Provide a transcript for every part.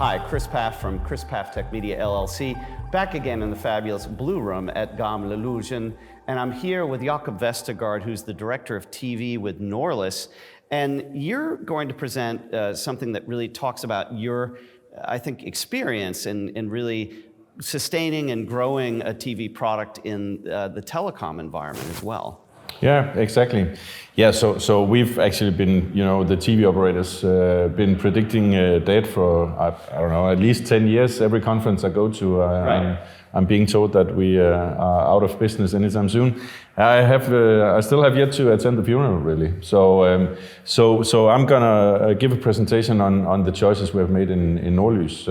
Hi, Chris Paff from Chris Paff Tech Media LLC, back again in the fabulous Blue Room at Norigin, and I'm here with Jakob Vestergaard, who's the Director of TV with Norlys, and you're going to present something that really talks about your, I think, experience in really sustaining and growing a TV product in the telecom environment as well. Yeah, exactly. Yeah, so we've actually been, the TV operators been predicting dead for, I don't know, at least 10 years. Every conference I go to, Right. I'm being told that we are out of business anytime soon. I still have yet to attend the funeral, really. So I'm gonna give a presentation on the choices we have made in Norlys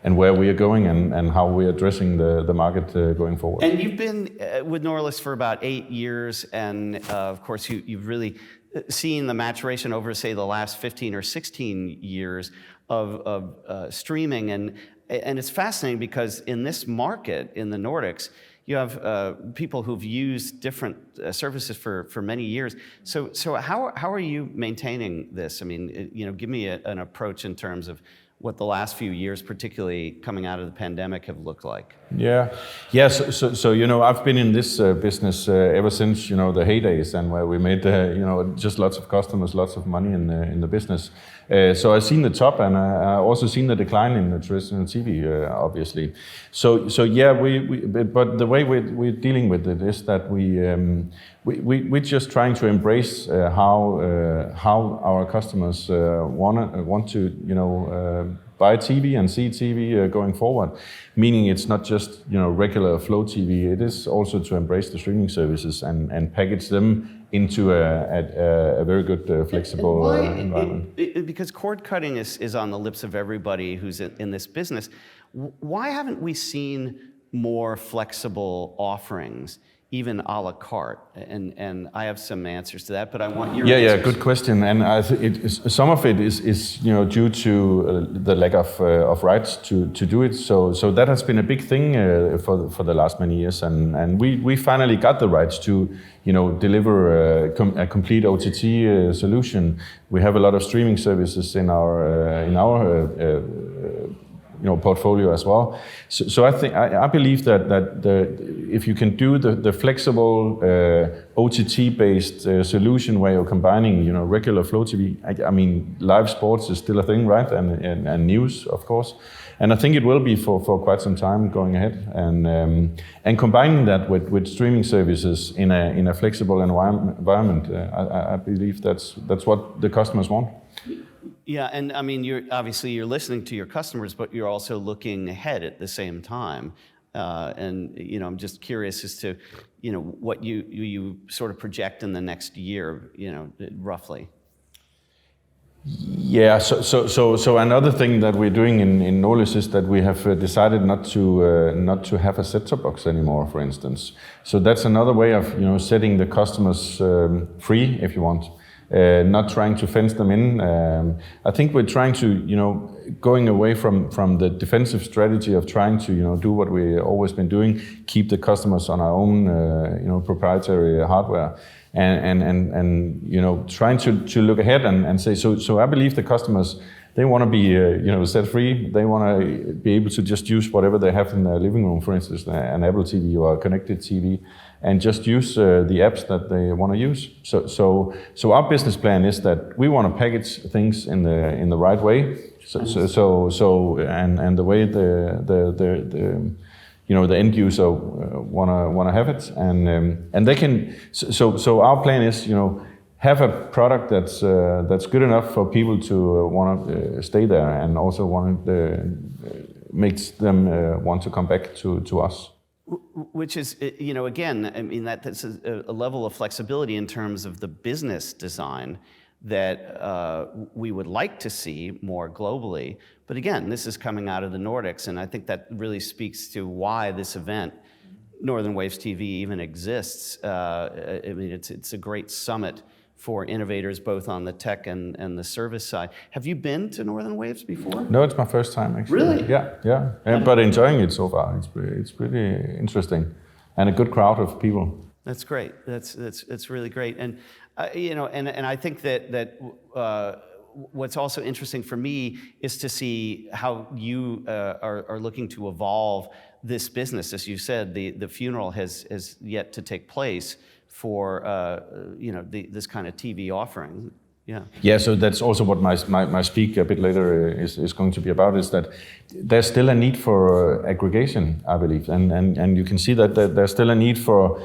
and where we are going and how we are addressing the market going forward. And you've been with Norlys for about 8 years, and of course you've really seen the maturation over, say, the last 15 or 16 years of streaming, and it's fascinating because in this market, in the Nordics, you have people who've used different services for many years. So how are you maintaining this? I mean, give me an approach in terms of what the last few years, particularly coming out of the pandemic, have looked like. Yeah. So I've been in this business ever since the heydays, and where we made just lots of customers, lots of money in the business. So I've seen the top, and I also seen the decline in the traditional TV, obviously. So yeah, but the way we're dealing with it is that we're just trying to embrace how our customers want to buy TV and see TV going forward. Meaning it's not just regular flow TV. It is also to embrace the streaming services and package them into a very good flexible environment. Because cord cutting is on the lips of everybody who's in this business. Why haven't we seen more flexible offerings, even a la carte? And I have some answers to that, but I want your answers. Yeah, good question. And some of it is due to the lack of rights to do it. So that has been a big thing for the last many years, and we finally got the rights to deliver a complete OTT solution. We have a lot of streaming services in our portfolio as well. So I believe that if you can do the flexible OTT-based solution where you're combining regular flow TV, I mean live sports is still a thing, right? And news, of course. And I think it will be for quite some time going ahead. And combining that with streaming services in a flexible environment, I believe that's what the customers want. Yeah, and I mean, you're listening to your customers, but you're also looking ahead at the same time. And I'm just curious as to what you sort of project in the next year, roughly. Yeah. So another thing that we're doing in Norlys is that we have decided not to have a set-top box anymore, for instance. So that's another way of setting the customers free, if you want. Not trying to fence them in. I think we're trying to, going away from the defensive strategy of trying to, do what we've always been doing, keep the customers on our own, proprietary hardware, and trying to look ahead and say, so I believe the customers, they want to be, set free. They want to be able to just use whatever they have in their living room, for instance, an Apple TV or a connected TV, and just use the apps that they want to use. So our business plan is that we want to package things in the right way. And the way the end user wanna have it, and they can. So our plan is have a product that's good enough for people to want to stay there, and also makes them want to come back to us. Which is, again, I mean, that's a level of flexibility in terms of the business design that we would like to see more globally. But again, this is coming out of the Nordics, and I think that really speaks to why this event, Northern Waves TV, even exists. I mean, it's a great summit for innovators both on the tech and the service side. Have you been to Northern Waves before? No, it's my first time actually. Really? Yeah. But enjoying it so far. It's pretty interesting, and a good crowd of people. That's great. That's really great. And and I think that what's also interesting for me is to see how you are looking to evolve this business. As you said, the funeral has yet to take place for this kind of TV offering. Yeah. Yeah, so that's also what my speak a bit later is going to be about, is that there's still a need for aggregation, I believe, and you can see that there's still a need for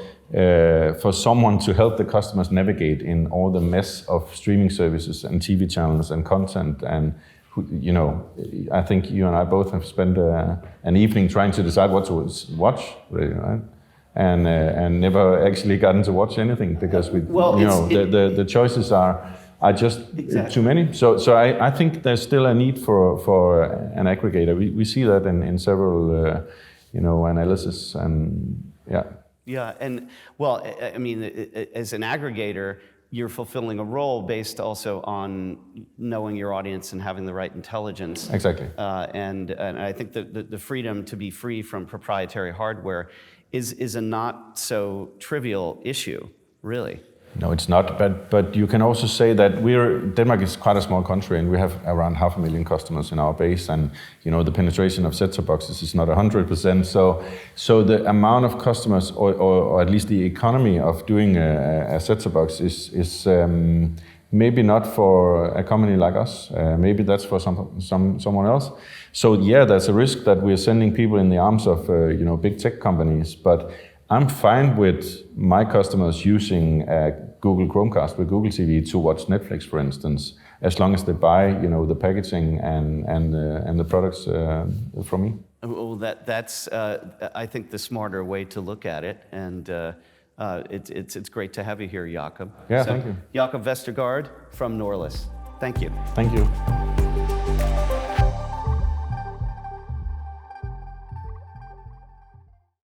someone to help the customers navigate in all the mess of streaming services and TV channels and content. And I think you and I both have spent an evening trying to decide what to watch, really, right? And never actually gotten to watch anything because the choices are just too many. So I think there's still a need for an aggregator. We see that in several analysis, and yeah. Yeah, and well, I mean, as an aggregator, you're fulfilling a role based also on knowing your audience and having the right intelligence. Exactly. And I think the freedom to be free from proprietary hardware is a not so trivial issue, really. No, it's not. But you can also say that Denmark is quite a small country, and we have around 500,000 customers in our base, and the penetration of set-top boxes is not 100%. So the amount of customers, or at least the economy of doing a set-top box is maybe not for a company like us. Maybe that's for someone else. So yeah, there's a risk that we're sending people in the arms of big tech companies, but I'm fine with my customers using a Google Chromecast with Google TV to watch Netflix, for instance, as long as they buy, the packaging and the products from me. Well, that's I think the smarter way to look at it, and it's great to have you here, Jakob. Yeah, thank you. Jakob Vestergaard from Norlis. Thank you. Thank you.